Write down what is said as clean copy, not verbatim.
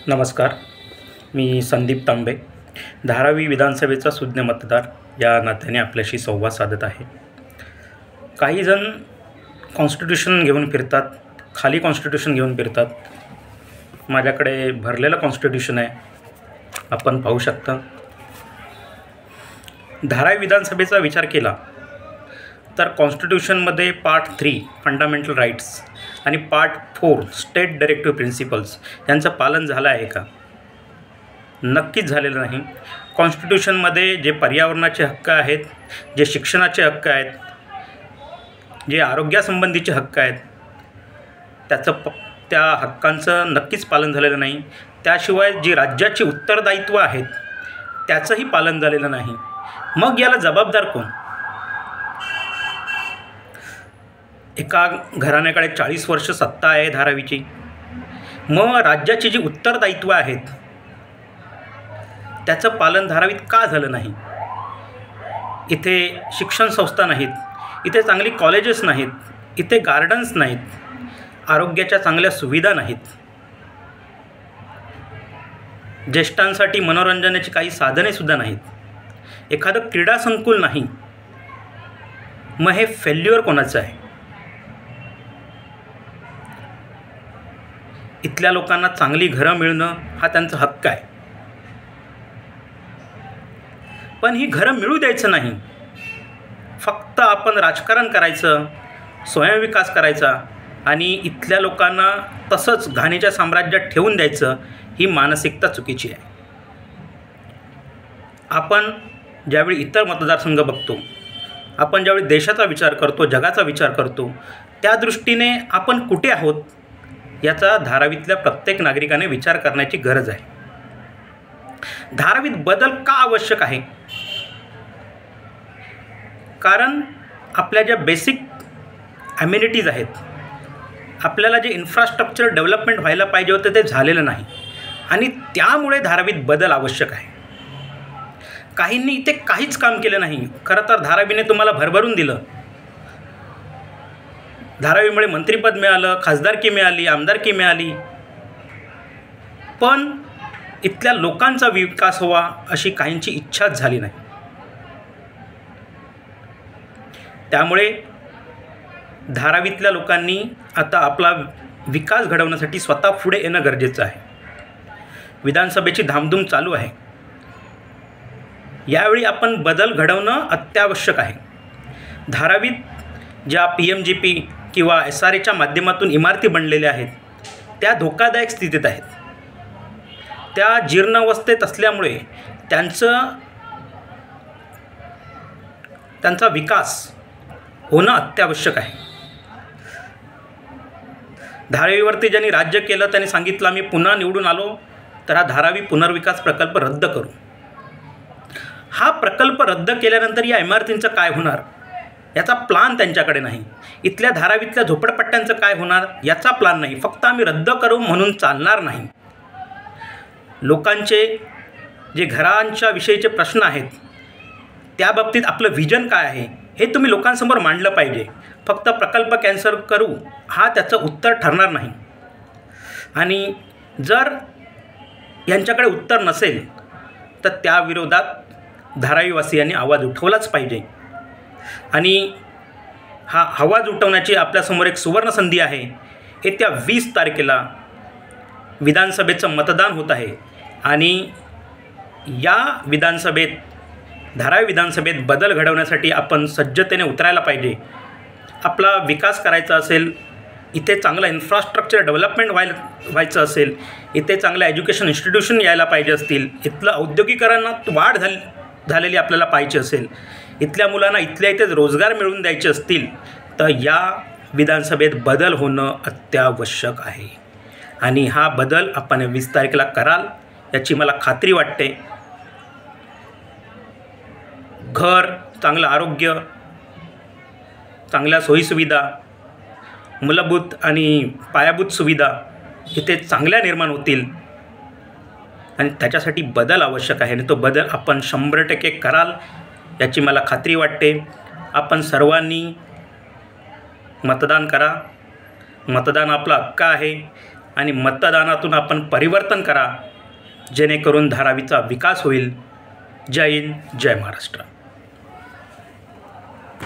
नमस्कार. मी संदीप तांबे, धारावी विधानसभेचा सुज्ञ मतदार या नात्याने आपल्याशी संवाद साधत आहे. काही जण कॉन्स्टिट्यूशन घेऊन फिरतात, खाली कॉन्स्टिट्यूशन घेऊन फिरतात. माझ्याकडे भरलेलं कॉन्स्टिट्यूशन आहे, आपण पाहू शकता. धारावी विधानसभेचा विचार केला तर कॉन्स्टिट्यूशनमध्ये पार्ट 3 फंडामेंटल राईट्स आणि पार्ट 4 स्टेट डायरेक्टिव्ह प्रिन्सिपल्स यांचं पालन झालं आहे का? नक्कीच झालेलं नाही. कॉन्स्टिट्यूशनमध्ये जे पर्यावरणाचे हक्क आहेत, जे शिक्षणाचे हक्क आहेत, जे आरोग्यासंबंधीचे हक्क आहेत, त्या हक्कांचं नक्कीच पालन झालेलं नाही. त्याशिवाय जी राज्याची उत्तरदायित्व आहेत त्याचंही पालन झालेलं नाही. मग याला जबाबदार कोण? एका घराण्याकडे 40 वर्ष सत्ता आहे धारावीची. मग राज्याची जी उत्तरदायित्व आहेत त्याचं पालन धारावीत का झालं नाही? इथे शिक्षण संस्था नाहीत, इथे चांगली कॉलेजेस नाहीत, इथे गार्डन्स नाहीत, आरोग्याच्या चांगल्या सुविधा नाहीत, ज्येष्ठांसाठी मनोरंजनाची काही साधनेसुद्धा नाहीत, एखादं क्रीडा संकुल नाही. मग हे फेल्युअर कोणाचं आहे? इथल्या लोकांना चांगली घरं मिळणं हा त्यांचा हक्क आहे, पण ही घरं मिळू द्यायचं नाही. फक्त आपण राजकारण करायचं, स्वयंविकास करायचा आणि इथल्या लोकांना तसंच घाणीच्या साम्राज्यात ठेवून द्यायचं, ही मानसिकता चुकीची आहे. आपण ज्यावेळी इतर मतदारसंघ बघतो, आपण ज्यावेळी देशाचा विचार करतो, जगाचा विचार करतो, त्या दृष्टीने आपण कुठे आहोत याचा धारावीतल्या प्रत्येक नागरिकाने विचार करण्याची गरज आहे. धारावीत बदल का आवश्यक आहे? कारण आपल्या ज्या बेसिक ॲम्युनिटीज आहेत, आपल्याला जे इन्फ्रास्ट्रक्चर डेव्हलपमेंट व्हायला पाहिजे होतं ते झालेलं नाही आणि त्यामुळे धारावीत बदल आवश्यक आहे. काहींनी इथे काहीच काम केलं नाही. खरं तर धारावीने तुम्हाला भरभरून दिलं. धारावीमुळे मंत्रिपद मिळालं, खासदारकी मिळाली, आमदारकी मिळाली, पण इथल्या लोकांचा विकास व्हावा अशी काहींची इच्छाच झाली नाही. त्यामुळे धारावीतल्या लोकांनी आता आपला विकास घडवण्यासाठी स्वतः पुढे येणं गरजेचं आहे. विधानसभेची धामधूम चालू आहे. यावेळी आपण बदल घडवणं अत्यावश्यक आहे. धारावीत ज्या PMGP किंवा SRAच्या माध्यमातून इमारती बनलेल्या आहेत त्या धोकादायक स्थितीत आहेत. त्या जीर्ण अवस्थेत असल्यामुळे त्यांचा विकास होणं अत्यावश्यक आहे. धारावीवरती ज्यांनी राज्य केलं त्यांनी सांगितलं, आम्ही पुन्हा निवडून आलो तर हा धारावी पुनर्विकास प्रकल्प रद्द करू. हा प्रकल्प रद्द केल्यानंतर या इमारतींचं काय होणार याचा प्लान त्यांच्याकडे नाही. इथल्या धारावीतल्या झोपडपट्ट्यांचं काय होणार याचा प्लान नाही. फक्त आम्ही रद्द करू म्हणून चालणार नाही. लोकांचे जे घरांच्या विषयीचे प्रश्न आहेत त्याबाबतीत आपलं व्हिजन काय आहे हे तुम्ही लोकांसमोर मांडलं पाहिजे. फक्त प्रकल्प कॅन्सल करू हा त्याचं उत्तर ठरणार नाही. आणि जर यांच्याकडे उत्तर नसेल तर त्याविरोधात धारावीवासियांनी आवाज उठवलाच पाहिजे. आणि हा आवाज उठवण्याची आपल्यासमोर एक सुवर्ण संधी आहे. येत्या 20 तारखेला विधानसभेचं मतदान होत आहे आणि या धारावी विधानसभेत बदल घडवण्यासाठी आपण सज्जतेने उतरायला पाहिजे. आपला विकास करायचा असेल, इथे चांगलं इन्फ्रास्ट्रक्चर डेव्हलपमेंट व्हायचं असेल, इथे चांगलं एज्युकेशन इन्स्टिट्यूशन यायला पाहिजे असतील, इथलं औद्योगिकरणात वाढ झालेली आपल्याला पाहिजे असेल, इथल्या मुलांना इथल्या इथेच रोजगार मिळवून द्यायचे असतील तर या विधानसभेत बदल होणं अत्यावश्यक आहे. आणि हा बदल आपण 20 तारखेला कराल याची मला खात्री वाटते. घर, चांगलं आरोग्य, चांगल्या सोयीसुविधा, मूलभूत आणि पायाभूत सुविधा इथे चांगल्या निर्माण होतील आणि त्याच्यासाठी बदल आवश्यक आहे. आणि तो बदल आपण 100% कराल याची मला खात्री वाटते. आपण सर्वांनी मतदान करा. मतदान आपला हक्क आहे. आणि मतदानातून आपण परिवर्तन करा, जेणेकरून धारावीचा विकास होईल. जय हिंद, जय महाराष्ट्र.